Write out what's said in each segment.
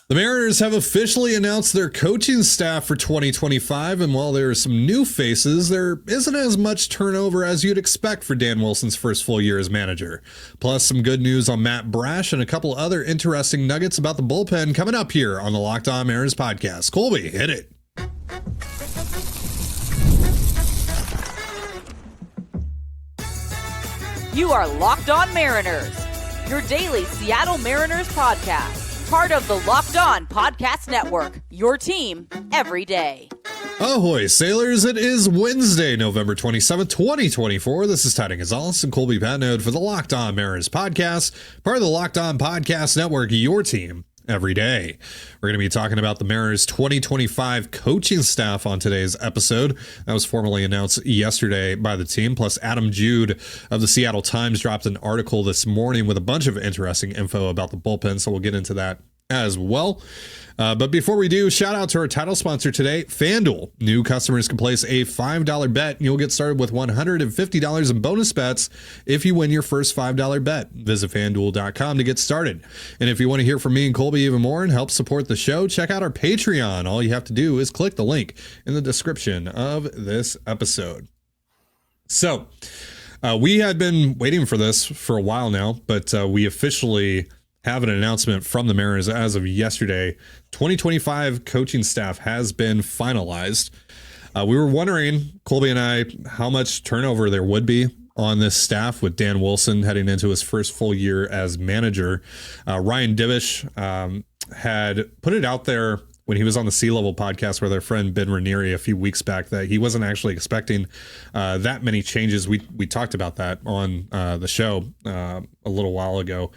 The Mariners have officially announced their coaching staff for 2025, and while there are some new faces, there isn't as much turnover as you'd expect for Dan Wilson's first full year as manager. Plus, some good news on Matt Brash and a couple other interesting nuggets about the bullpen coming up here on the Locked On Mariners podcast. Colby, hit it. You are Locked On Mariners, your daily Seattle Mariners podcast. Part of the Locked On Podcast Network, your team every day. Ahoy, sailors. It is Wednesday, November 27th, 2024. This is Ty Gonzalez and Colby Patnode for the Locked On Mariners podcast, part of the Locked On Podcast Network, your team every day. We're going to be talking about the Mariners 2025 coaching staff on today's episode. That was formally announced yesterday by the team. Plus, Adam Jude of the Seattle Times dropped an article this morning with a bunch of interesting info about the bullpen, so we'll get into that as well. But before we do, shout out to our title sponsor today, FanDuel. New customers can place a $5 bet and you'll get started with $150 in bonus bets if you win your first $5 bet. Visit FanDuel.com to get started. And if you want to hear from me and Colby even more and help support the show, check out our Patreon. All you have to do is click the link in the description of this episode. So, we had been waiting for this for a while now, but we officially have an announcement from the Mariners as of yesterday. 2025 coaching staff has been finalized. We were wondering, Colby and I, how much turnover there would be on this staff with Dan Wilson heading into his first full year as manager. Ryan Divish had put it out there when he was on the Sea Level podcast with our friend Ben Ranieri a few weeks back that he wasn't actually expecting that many changes. We talked about that on the show a little while ago.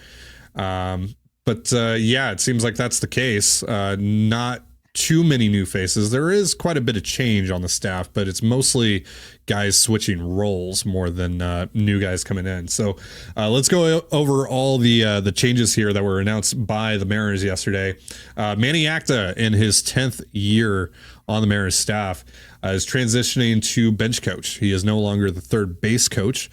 But it seems like that's the case. Not too many new faces. There is quite a bit of change on the staff, but it's mostly guys switching roles more than new guys coming in. So let's go over all the changes here that were announced by the Mariners yesterday. Manny Acta, in his 10th year on the Mariners staff, is transitioning to bench coach. He is no longer the third base coach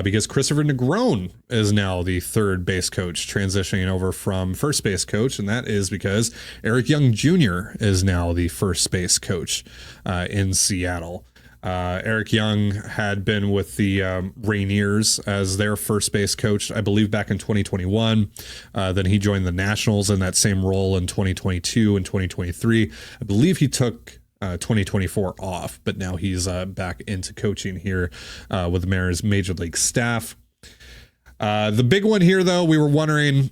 because Christopher Negron is now the third base coach, transitioning over from first base coach, and that is because Eric Young Jr. is now the first base coach in Seattle. Eric Young had been with the Rainiers as their first base coach, I believe, back in 2021. Then he joined the Nationals in that same role in 2022 and 2023. I believe he took 2024 off, but now he's back into coaching here with the Mariners Major League staff. The big one here, though, we were wondering,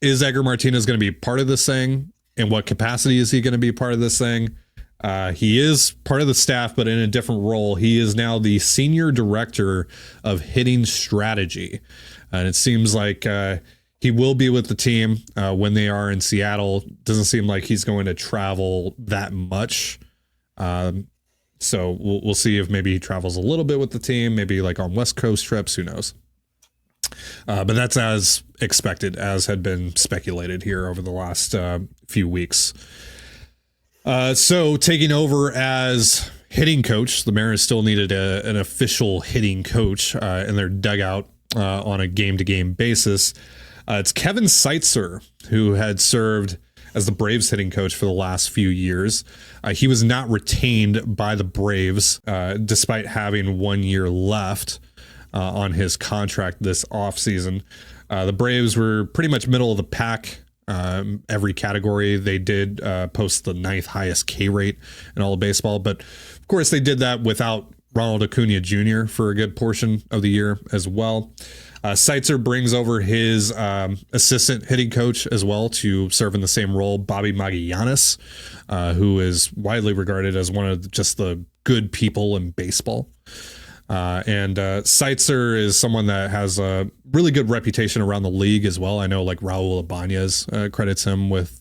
is Edgar Martinez going to be part of this thing? In what capacity is he going to be part of this thing? He is part of the staff, but in a different role. He is now the senior director of hitting strategy. And it seems like he will be with the team when they are in Seattle. Doesn't seem like he's going to travel that much. So we'll see if maybe he travels a little bit with the team, maybe like on West Coast trips, who knows. But that's as expected, as had been speculated here over the last few weeks. So taking over as hitting coach, the Mariners still needed an official hitting coach in their dugout on a game-to-game basis. It's Kevin Seitzer, who had served as the Braves hitting coach for the last few years. He was not retained by the Braves, despite having 1 year left on his contract this offseason. The Braves were pretty much middle of the pack. Every category. They did post the 9th highest K rate in all of baseball, but of course they did that without Ronald Acuna Jr. for a good portion of the year as well. Seitzer brings over his assistant hitting coach as well to serve in the same role, Bobby Magallanes, who is widely regarded as one of just the good people in baseball. And Seitzer is someone that has a really good reputation around the league as well. I know like Raul Ibanez credits him with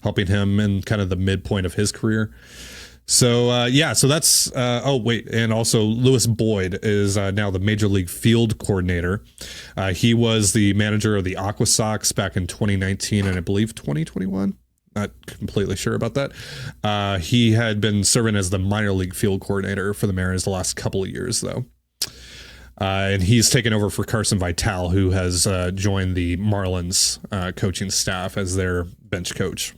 helping him in kind of the midpoint of his career. So, so that's, and also Lewis Boyd is now the Major League Field Coordinator. He was the manager of the Aqua Sox back in 2019 and I believe 2021. Not completely sure about that. He had been serving as the minor league field coordinator for the Mariners the last couple of years, though. And he's taken over for Carson Vitale, who has joined the Marlins coaching staff as their bench coach.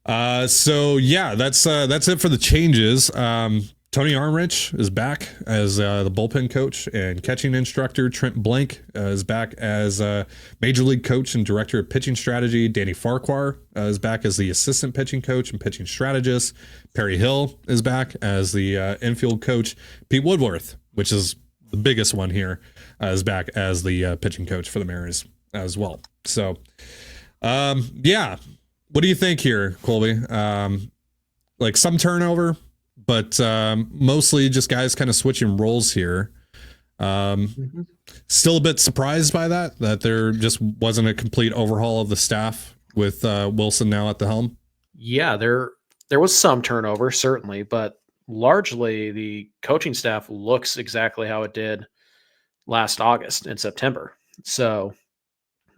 So yeah, that's it for the changes. Tony Armrich is back as the bullpen coach and catching instructor. Trent Blank is back as major league coach and director of pitching strategy. Danny Farquhar is back as the assistant pitching coach and pitching strategist. Perry Hill is back as the infield coach. Pete Woodworth, which is the biggest one here, is back as the pitching coach for the Mariners as well. So, yeah. What do you think here, Colby? Like some turnover, but mostly just guys kind of switching roles here. Still a bit surprised by that there just wasn't a complete overhaul of the staff with Wilson now at the helm. Yeah, there was some turnover, certainly, but largely the coaching staff looks exactly how it did last August and September. So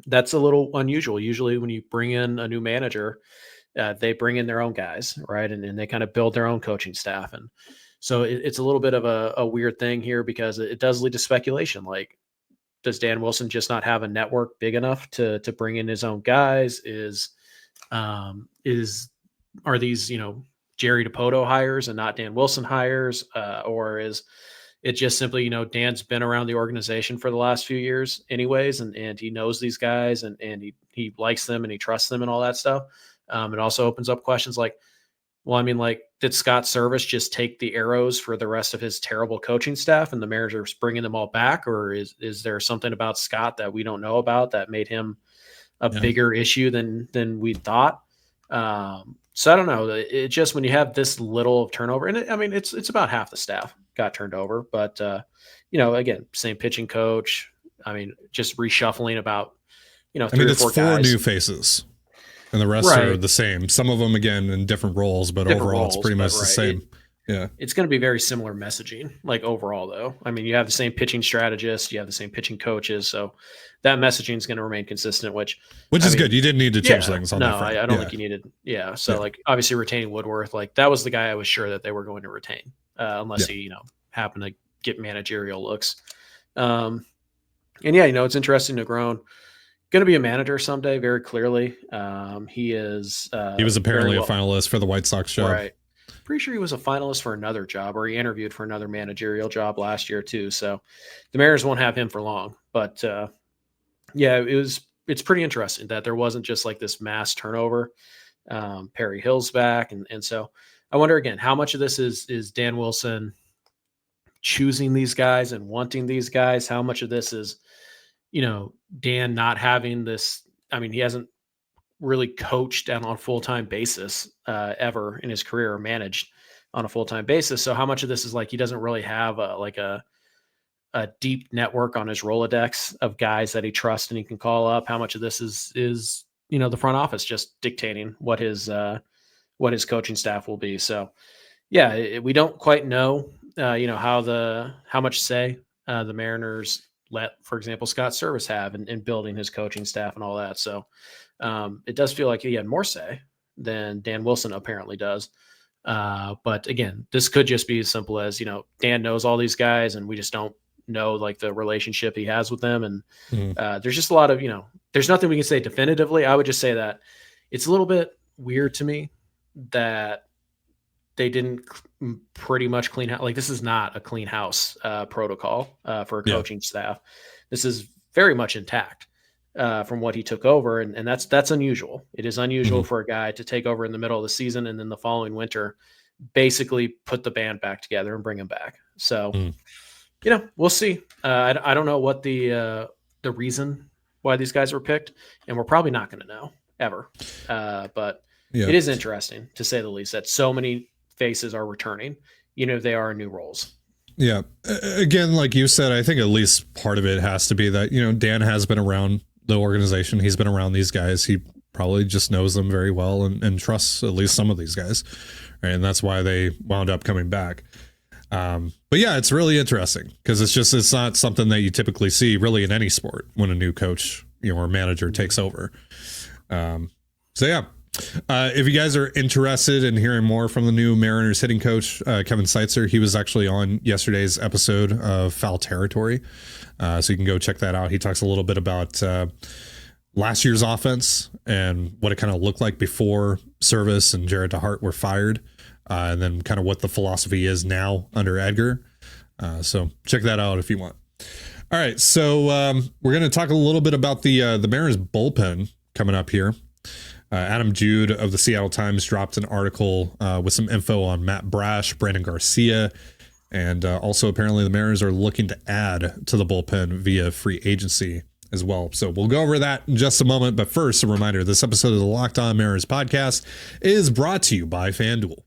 that's a little unusual. Usually when you bring in a new manager, they bring in their own guys, right? And they kind of build their own coaching staff. And so it's a little bit of a weird thing here because it does lead to speculation. Like, does Dan Wilson just not have a network big enough to bring in his own guys? Are these, Jerry DiPoto hires and not Dan Wilson hires? Or is it just simply, Dan's been around the organization for the last few years anyways, and he knows these guys and he likes them and he trusts them and all that stuff. It also opens up questions like, well, I mean, like, did Scott Service just take the arrows for the rest of his terrible coaching staff and the Mariners are bringing them all back? Or is there something about Scott that we don't know about that made him a bigger issue than we thought? So I don't know. It just, when you have this little of turnover, and it's about half the staff got turned over, but again, same pitching coach. I mean, just reshuffling about, three or four guys. 4 new faces. And the rest are the same. Some of them, again, in different roles, but overall, it's pretty much the same. It's going to be very similar messaging, like overall, though. I mean, you have the same pitching strategist, you have the same pitching coaches, so that messaging is going to remain consistent, which is good. You didn't need to change things on that front. I don't think you needed. Like, obviously retaining Woodworth, like that was the guy I was sure that they were going to retain, unless he, happened to get managerial looks. And it's interesting to Grown. Going to be a manager someday, very clearly. He is. He was apparently a finalist for the White Sox job. Right. Pretty sure he was a finalist for another job, or he interviewed for another managerial job last year too. So the Mariners won't have him for long. But it's pretty interesting that there wasn't just like this mass turnover. Perry Hill's back, and so I wonder again, how much of this is Dan Wilson choosing these guys and wanting these guys? How much of this is Dan not having this? I mean, he hasn't really coached on a full-time basis ever in his career, or managed on a full-time basis. So how much of this is like he doesn't really have a deep network on his Rolodex of guys that he trusts and he can call up? How much of this is the front office just dictating what his coaching staff will be? So we don't quite know how much say the Mariners let, for example, Scott Service have in building his coaching staff and all that. So it does feel like he had more say than Dan Wilson apparently does. But again, this could just be as simple as, Dan knows all these guys and we just don't know like the relationship he has with them. And there's just a lot of, there's nothing we can say definitively. I would just say that it's a little bit weird to me that they didn't pretty much clean house. Like, this is not a clean house protocol for a coaching staff. This is very much intact from what he took over. And that's unusual. It is unusual for a guy to take over in the middle of the season and then the following winter, basically put the band back together and bring him back. So, we'll see. I don't know what the reason why these guys were picked, and we're probably not going to know ever. But it is interesting, to say the least, that so many faces are returning, they are in new roles. Yeah. Again, like you said, I think at least part of it has to be that, Dan has been around the organization. He's been around these guys. He probably just knows them very well and trusts at least some of these guys. Right? And that's why they wound up coming back. But it's really interesting because it's not something that you typically see really in any sport when a new coach, or manager takes over. If you guys are interested in hearing more from the new Mariners hitting coach, Kevin Seitzer, he was actually on yesterday's episode of Foul Territory. So you can go check that out. He talks a little bit about last year's offense and what it kind of looked like before Service and Jared DeHart were fired, and then kind of what the philosophy is now under Edgar. So check that out if you want. All right, so we're going to talk a little bit about the Mariners bullpen coming up here. Adam Jude of the Seattle Times dropped an article with some info on Matt Brash, Brandon Garcia, and also apparently the Mariners are looking to add to the bullpen via free agency as well. So we'll go over that in just a moment. But first, a reminder, this episode of the Locked On Mariners podcast is brought to you by FanDuel.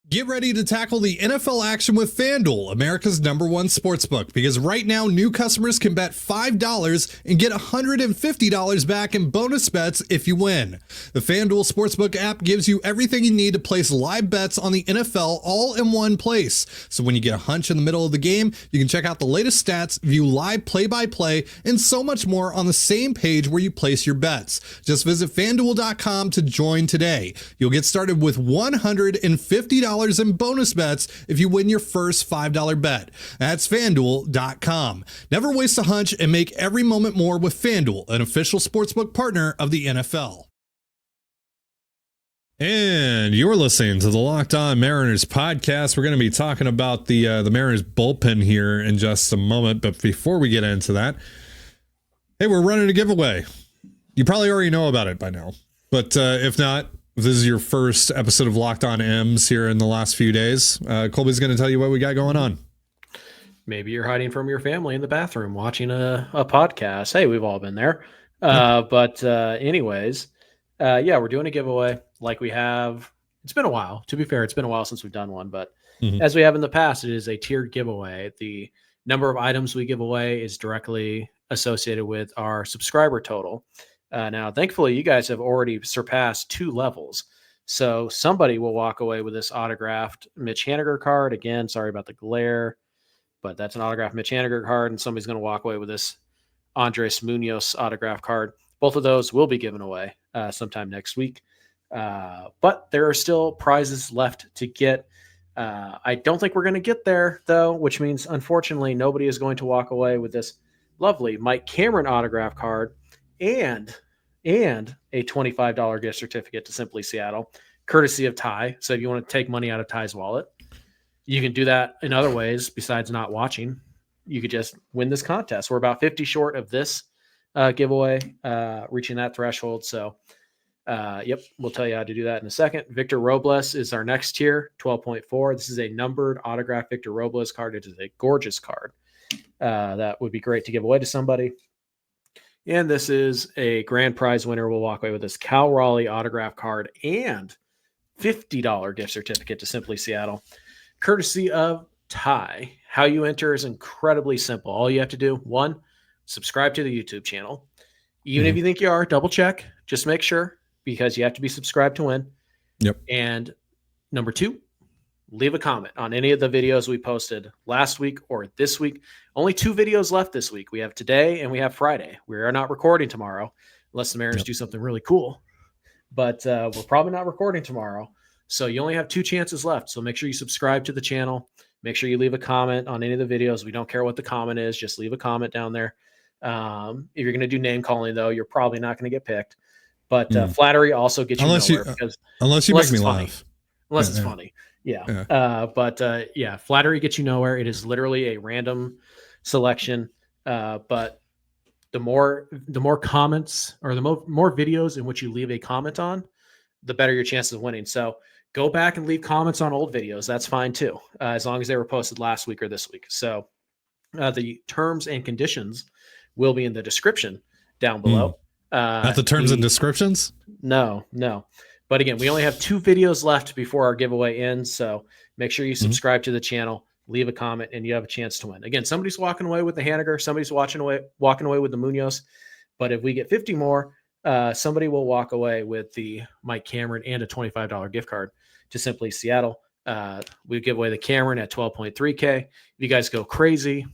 Get ready to tackle the NFL action with FanDuel, America's #1 sportsbook, because right now new customers can bet $5 and get $150 back in bonus bets if you win. The FanDuel Sportsbook app gives you everything you need to place live bets on the NFL all in one place. So when you get a hunch in the middle of the game, you can check out the latest stats, view live play-by-play, and so much more on the same page where you place your bets. Just visit FanDuel.com to join today. You'll get started with $150 in bonus bets if you win your first $5 bet. That's FanDuel.com. Never waste a hunch and make every moment more with FanDuel, an official sportsbook partner of the NFL. And you're listening to the Locked On Mariners podcast. We're going to be talking about the Mariners bullpen here in just a moment. But before we get into that, hey, we're running a giveaway. You probably already know about it by now. But if not, if this is your first episode of Locked On M's here in the last few days, Colby's going to tell you what we got going on. Maybe you're hiding from your family in the bathroom watching a podcast. Hey, we've all been there. But anyways, we're doing a giveaway like we have. It's been a while. To be fair, it's been a while since we've done one. But as we have in the past, it is a tiered giveaway. The number of items we give away is directly associated with our subscriber total. Now, thankfully, you guys have already surpassed 2 levels. So somebody will walk away with this autographed Mitch Haniger card. Again, sorry about the glare, but that's an autographed Mitch Haniger card. And somebody's going to walk away with this Andres Munoz autograph card. Both of those will be given away sometime next week. But there are still prizes left to get. I don't think we're going to get there, though, which means, unfortunately, nobody is going to walk away with this lovely Mike Cameron autograph card and a $25 gift certificate to Simply Seattle, courtesy of Ty. So if you want to take money out of Ty's wallet, you can do that in other ways besides not watching. You could just win this contest. We're about 50 short of this giveaway, reaching that threshold. So, we'll tell you how to do that in a second. Victor Robles is our next tier, 12.4. This is a numbered autographed Victor Robles card. It is a gorgeous card. That would be great to give away to somebody. And this is a grand prize winner. We'll walk away with this Cal Raleigh autograph card and $50 gift certificate to Simply Seattle, courtesy of Ty. How you enter is incredibly simple. All you have to do, 1, subscribe to the YouTube channel. Even if you think you are, double check. Just make sure, because you have to be subscribed to win. Yep. And number 2, leave a comment on any of the videos we posted last week or this week. Only 2 videos left this week. We have today and we have Friday. We are not recording tomorrow unless the Mariners do something really cool. But we're probably not recording tomorrow. So you only have 2 chances left. So make sure you subscribe to the channel. Make sure you leave a comment on any of the videos. We don't care what the comment is. Just leave a comment down there. If you're going to do name calling, though, you're probably not going to get picked. But flattery also gets you nowhere. Unless you make me laugh. Unless it's funny. Yeah. Flattery gets you nowhere. It is literally a random selection. But the more comments or the more videos in which you leave a comment on, the better your chances of winning. So go back and leave comments on old videos. That's fine too, as long as they were posted last week or this week. So the terms and conditions will be in the description down below. Not the terms and descriptions? No. But again, we only have 2 videos left before our giveaway ends. So make sure you subscribe to the channel, leave a comment, and you have a chance to win. Again, somebody's walking away with the Haniger, somebody's walking away with the Munoz. But if we get 50 more, somebody will walk away with the Mike Cameron and a $25 gift card to Simply Seattle. We give away the Cameron at 12.3K. If you guys go crazy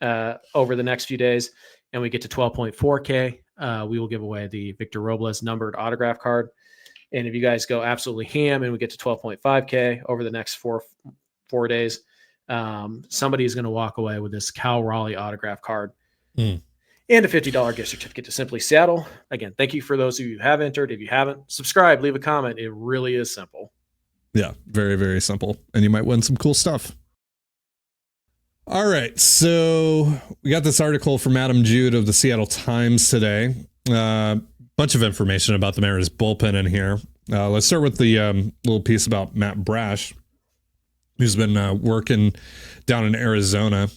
over the next few days and we get to 12.4K, we will give away the Victor Robles numbered autograph card. And if you guys go absolutely ham and we get to 12.5K over the next four days, somebody is going to walk away with this Cal Raleigh autograph card. and a $50 gift certificate to Simply Seattle. Again, thank you for those of you who have entered. If you haven't, subscribe, leave a comment. It really is simple. Yeah, very, very simple. And you might win some cool stuff. All right, so we got this article from Adam Jude of the Seattle Times today. Bunch of information about the Mariners bullpen in here. Let's start with the little piece about Matt Brash, who's been working down in Arizona,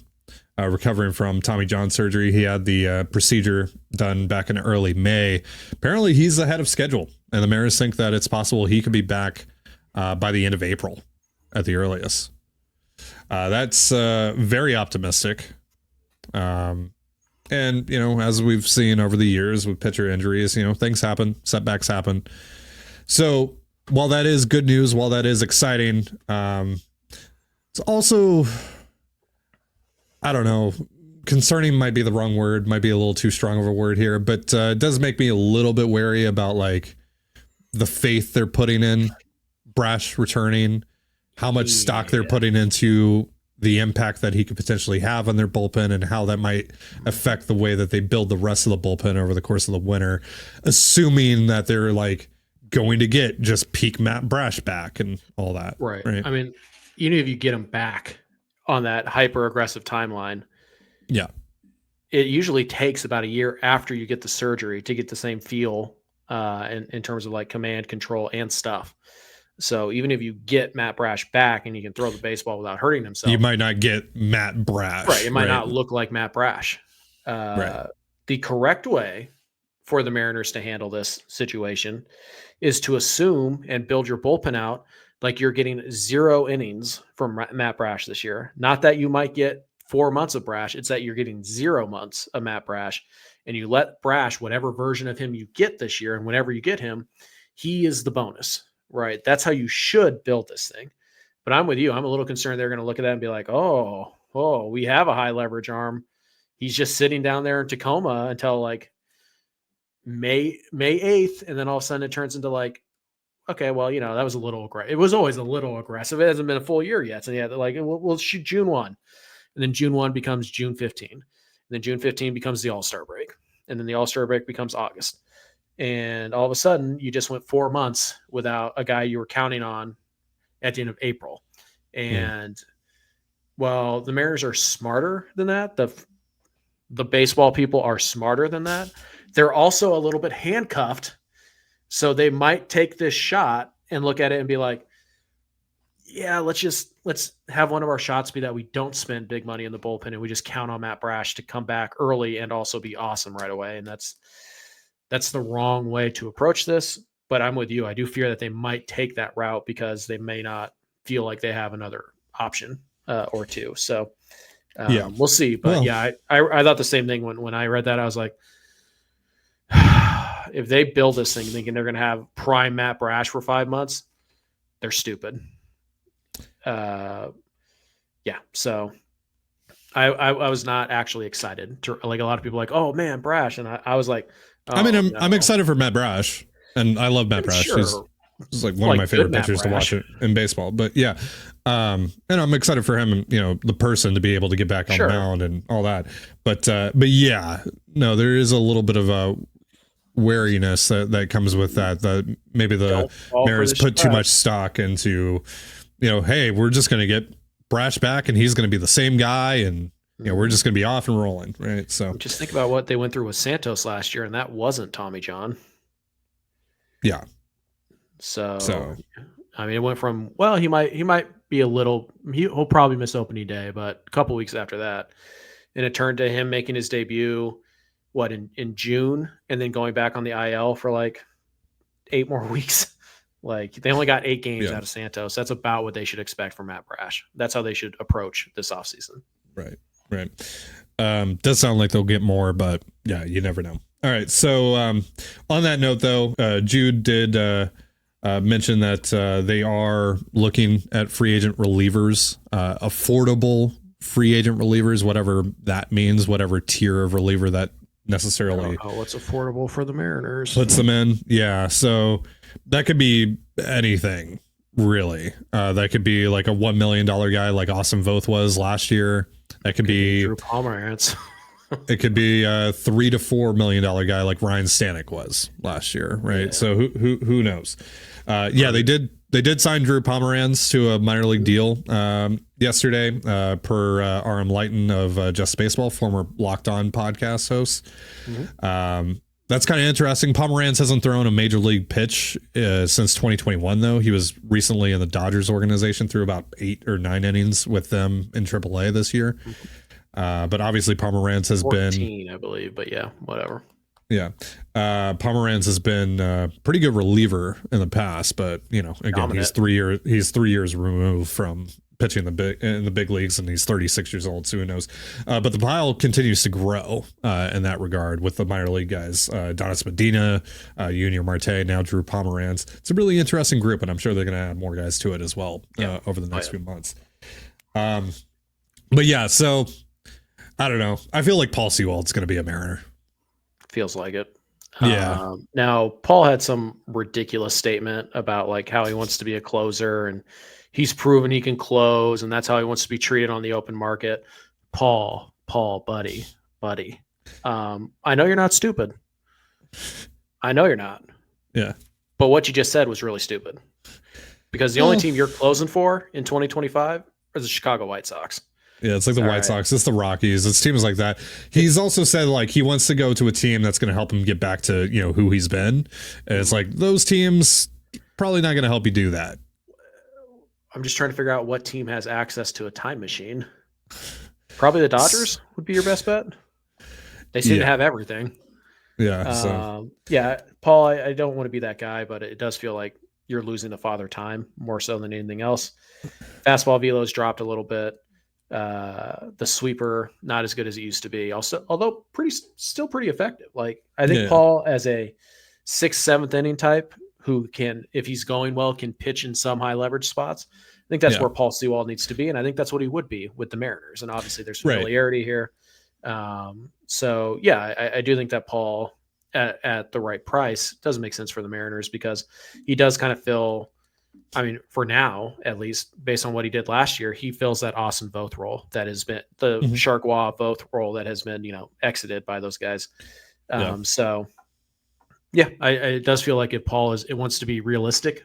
recovering from Tommy John surgery. He had the procedure done back in early May. Apparently, he's ahead of schedule, and the Mariners think that it's possible he could be back by the end of April at the earliest. That's very optimistic. And, you know, as we've seen over the years with pitcher injuries, you know, things happen, setbacks happen. So while that is good news, while that is exciting, it's also, I don't know, concerning might be the wrong word, might be a little too strong of a word here, but it does make me a little bit wary about like the faith they're putting in Brash returning, how much stock they're putting into the impact that he could potentially have on their bullpen and how that might affect the way that they build the rest of the bullpen over the course of the winter, assuming that they're like going to get just peak Matt Brash back and all that. Right. I mean, even if you get him back on that hyper aggressive timeline, yeah, it usually takes about a year after you get the surgery to get the same feel in terms of like command, control, and stuff. So even if you get Matt Brash back and you can throw the baseball without hurting himself, you might not get Matt Brash. Right. It might not look like Matt Brash. Right. The correct way for the Mariners to handle this situation is to assume and build your bullpen out like you're getting 0 innings from Matt Brash this year. Not that you might get 4 months of Brash. It's that you're getting 0 months of Matt Brash, and you let Brash, whatever version of him you get this year, and whenever you get him, he is the bonus. Right. That's how you should build this thing. But I'm with you. I'm a little concerned they're going to look at that and be like, oh, we have a high leverage arm. He's just sitting down there in Tacoma until like May 8th. And then all of a sudden it turns into like, okay, well, you know, that was a little aggressive. It was always a little aggressive. It hasn't been a full year yet. So yeah, they're like, we'll shoot June 1. And then June 1 becomes June 15. And then June 15 becomes the All-Star break. And then the All-Star break becomes August. And all of a sudden, you just went 4 months without a guy you were counting on at the end of April. And well, the Mariners are smarter than that. The baseball people are smarter than that. They're also a little bit handcuffed. So they might take this shot and look at it and be like, yeah, let's have one of our shots be that we don't spend big money in the bullpen and we just count on Matt Brash to come back early and also be awesome right away. And that's the wrong way to approach this, but I'm with you. I do fear that they might take that route because they may not feel like they have another option or two. So we'll see. But I thought the same thing when I read that. I was like, if they build this thing thinking they're going to have prime Matt Brash for 5 months, they're stupid. So I was not actually excited to, like a lot of people like, oh man, Brash. And I was like, oh, I'm excited for Matt Brash, and I love Matt Brash. Sure. He's like one of my favorite pitchers to watch it in baseball. But yeah, and I'm excited for him, you know, the person to be able to get back on the mound and all that. But yeah, no, there is a little bit of a wariness that comes with that. That maybe the Mariners put too much stock into, you know, hey, we're just going to get Brash back, and he's going to be the same guy, and you know, we're just going to be off and rolling, right? So just think about what they went through with Santos last year, and that wasn't Tommy John. Yeah. So I mean, it went from, well, he might be he'll probably miss opening day, but a couple weeks after that, and it turned to him making his debut, in June, and then going back on the IL for like 8 more weeks. Like they only got 8 games out of Santos. That's about what they should expect from Matt Brash. That's how they should approach this offseason. Right. Does sound like they'll get more, but yeah, you never know. All right. So on that note, though, Jude did mention that they are looking at free agent relievers, affordable free agent relievers, whatever that means, whatever tier of reliever that necessarily what's affordable for the Mariners puts them in. Yeah. So that could be anything, really. That could be like a $1 million guy like Austin Voth was last year. That could be Drew Pomeranz. It could be a $3 to $4 million guy like Ryan Stanek was last year, right? Yeah. So who knows? They did sign Drew Pomeranz to a minor league deal yesterday, per RM Lighton of Just Baseball, former Locked On podcast host. Mm-hmm. That's kind of interesting. Pomeranz hasn't thrown a major league pitch since 2021, though. He was recently in the Dodgers organization, threw about 8 or 9 innings with them in AAA this year. But obviously Pomeranz has 14, I believe, but yeah, whatever. Yeah. Pomeranz has been a pretty good reliever in the past, but again, dominant. He's 3 years removed from pitching in the big leagues, and he's 36 years old, so who knows. But the pile continues to grow in that regard with the minor league guys. Donis Medina, Junior Marte, now Drew Pomeranz. It's a really interesting group, and I'm sure they're going to add more guys to it as well over the next few months. But yeah, so I don't know. I feel like Paul Sewald's going to be a Mariner. Feels like it. Yeah. Now, Paul had some ridiculous statement about like how he wants to be a closer and he's proven he can close and that's how he wants to be treated on the open market. Paul, buddy. I know you're not stupid. I know you're not. Yeah. But what you just said was really stupid because the only team you're closing for in 2025 are the Chicago White Sox. Yeah, it's like the White Sox. It's the Rockies. It's teams like that. He's also said like he wants to go to a team that's going to help him get back to who he's been. And it's like those teams probably not going to help you do that. I'm just trying to figure out what team has access to a time machine. Probably the Dodgers would be your best bet. They seem to have everything. Yeah. Paul, I don't want to be that guy, but it does feel like you're losing the father time more so than anything else. Fastball velo's dropped a little bit. The sweeper not as good as it used to be. Also, although still pretty effective. Like I think Paul as a 6th, 7th inning type who can, if he's going well, can pitch in some high leverage spots. I think that's where Paul Sewald needs to be, and I think that's what he would be with the Mariners. And obviously, there's familiarity here. I do think that Paul at the right price does make sense for the Mariners because he does kind of fill. I mean, for now, at least based on what he did last year, he fills that Austin Voth role that has been the Chargois Voth role that has been, exited by those guys. It does feel like if Paul wants to be realistic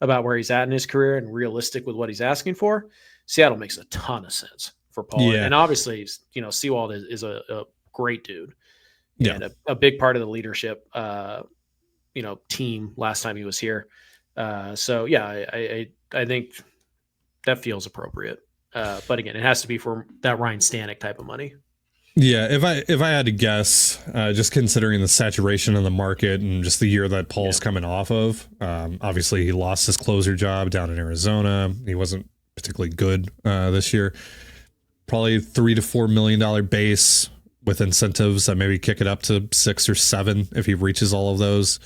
about where he's at in his career and realistic with what he's asking for, Seattle makes a ton of sense for Paul. Yeah. And obviously, Sewald is a great dude. Yeah. And a big part of the leadership, team last time he was here. I think that feels appropriate. But again, it has to be for that Ryan Stanek type of money. Yeah, if I had to guess, just considering the saturation in the market and just the year that Paul's coming off of, obviously he lost his closer job down in Arizona. He wasn't particularly good this year. Probably $3 to $4 million base with incentives that maybe kick it up to 6 or 7 if he reaches all of those.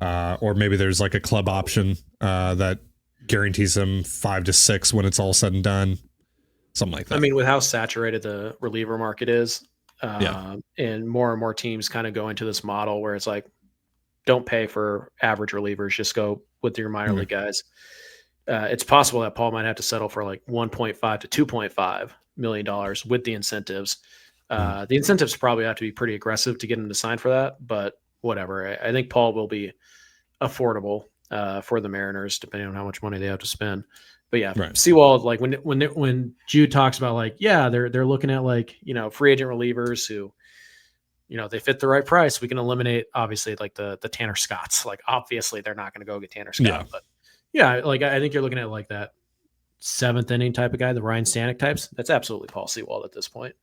Or maybe there's like a club option that guarantees him 5 to 6 when it's all said and done. Something like that. I mean, with how saturated the reliever market is, and more teams kind of go into this model where it's like, don't pay for average relievers, just go with your minor league guys. It's possible that Paul might have to settle for like $1.5 to $2.5 million with the incentives. The incentives probably have to be pretty aggressive to get him to sign for that, but whatever. I think Paul will be affordable for the Mariners, depending on how much money they have to spend. But yeah, Sewald, like when Jude talks about like, they're looking at like, free agent relievers who, they fit the right price. We can eliminate obviously like the Tanner Scotts. Like obviously they're not going to go get Tanner Scott, but like I think you're looking at like that 7th inning type of guy, the Ryan Stanek types. That's absolutely Paul Sewald at this point.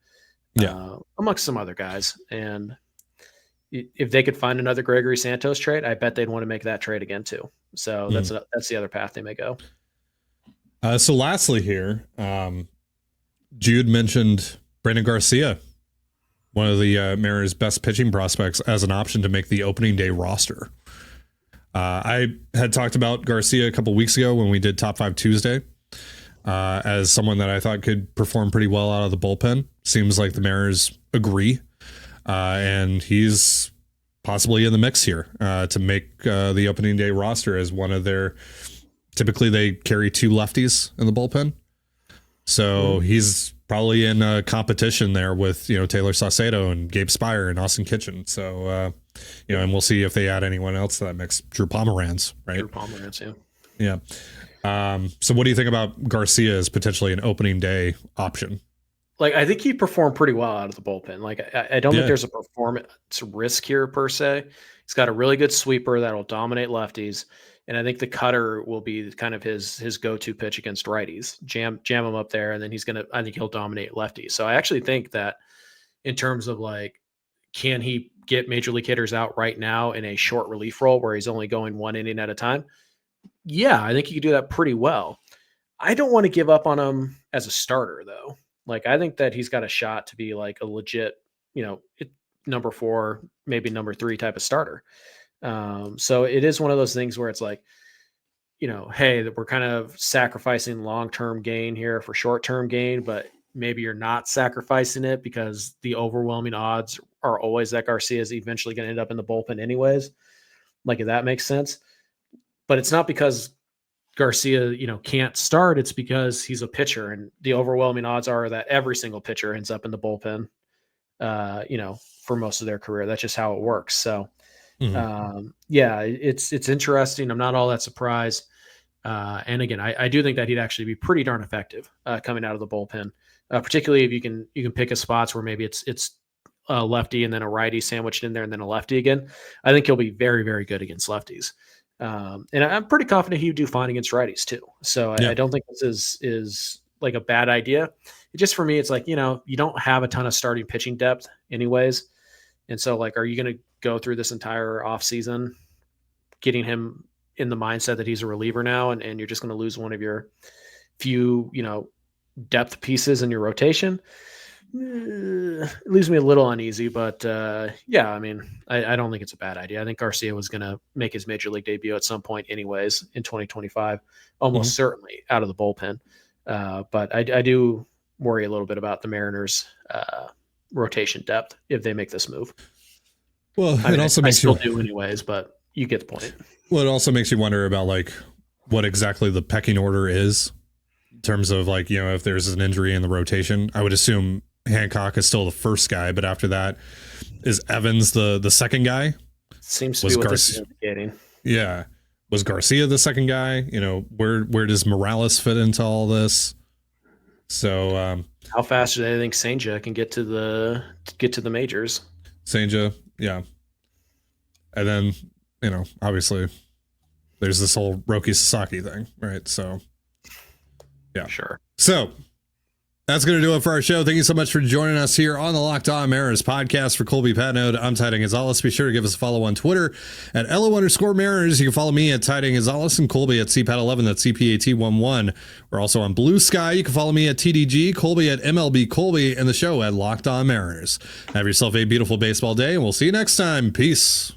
Amongst some other guys. And if they could find another Gregory Santos trade, I bet they'd want to make that trade again too. So that's the other path they may go. So lastly here, Jude mentioned Brandon Garcia, one of the Mariners' best pitching prospects, as an option to make the opening day roster. I had talked about Garcia a couple weeks ago when we did Top 5 Tuesday as someone that I thought could perform pretty well out of the bullpen. Seems like the Mariners agree, and he's possibly in the mix here to make the opening day roster as one of their... Typically, they carry 2 lefties in the bullpen. So he's probably in a competition there with, Taylor Saucedo and Gabe Spire and Austin Kitchen. So, and we'll see if they add anyone else to that mix. Drew Pomeranz, right? Drew Pomeranz, yeah. So what do you think about Garcia as potentially an opening day option? Like, I think he performed pretty well out of the bullpen. Like, I don't think there's a performance risk here per se. He's got a really good sweeper that'll dominate lefties. And I think the cutter will be kind of his go-to pitch against righties. Jam him up there, and then I think he'll dominate lefties. So I actually think that in terms of like, can he get major league hitters out right now in a short relief role where he's only going one inning at a time? Yeah, I think he could do that pretty well. I don't want to give up on him as a starter, though. Like, I think that he's got a shot to be like a legit, number 4, maybe number 3 type of starter. So it is one of those things where it's like, hey, that we're kind of sacrificing long-term gain here for short-term gain, but maybe you're not sacrificing it because the overwhelming odds are always that Garcia is eventually going to end up in the bullpen anyways. Like, if that makes sense. But it's not because Garcia, can't start. It's because he's a pitcher, and the overwhelming odds are that every single pitcher ends up in the bullpen, for most of their career. That's just how it works. So, it's interesting. I'm not all that surprised. And again, I do think that he'd actually be pretty darn effective coming out of the bullpen, particularly if you can pick a spots where maybe it's a lefty and then a righty sandwiched in there and then a lefty again. I think he'll be very, very good against lefties. And I'm pretty confident he would do fine against righties too. So I don't think this is like a bad idea. It just, for me, it's like, you don't have a ton of starting pitching depth anyways. And so, like, are you going to go through this entire offseason getting him in the mindset that he's a reliever now, and you're just going to lose one of your few, depth pieces in your rotation? It leaves me a little uneasy, but I don't think it's a bad idea. I think Garcia was going to make his major league debut at some point anyways in 2025, almost certainly out of the bullpen. But I do worry a little bit about the Mariners' rotation depth if they make this move. Well, it also makes you do anyways, but you get the point. Well, it also makes you wonder about like what exactly the pecking order is in terms of like, if there's an injury in the rotation. I would assume Hancock is still the first guy, but after that, is Evans the second guy? Seems to be what this is indicating. Yeah. Was Garcia the second guy? Where does Morales fit into all this? So how fast do they think Senja can get to the majors? Senja, yeah. And then, obviously there's this whole Roki Sasaki thing, right? So yeah. Sure. So that's going to do it for our show. Thank you so much for joining us here on the Locked On Mariners podcast. For Colby Patnode, I'm Ty Gonzalez. Be sure to give us a follow on Twitter at @LO_Mariners. You can follow me at Ty Gonzalez and Colby at CPAT11. That's CPAT11. We're also on Blue Sky. You can follow me at TDG, Colby at MLB Colby, and the show at Locked On Mariners. Have yourself a beautiful baseball day, and we'll see you next time. Peace.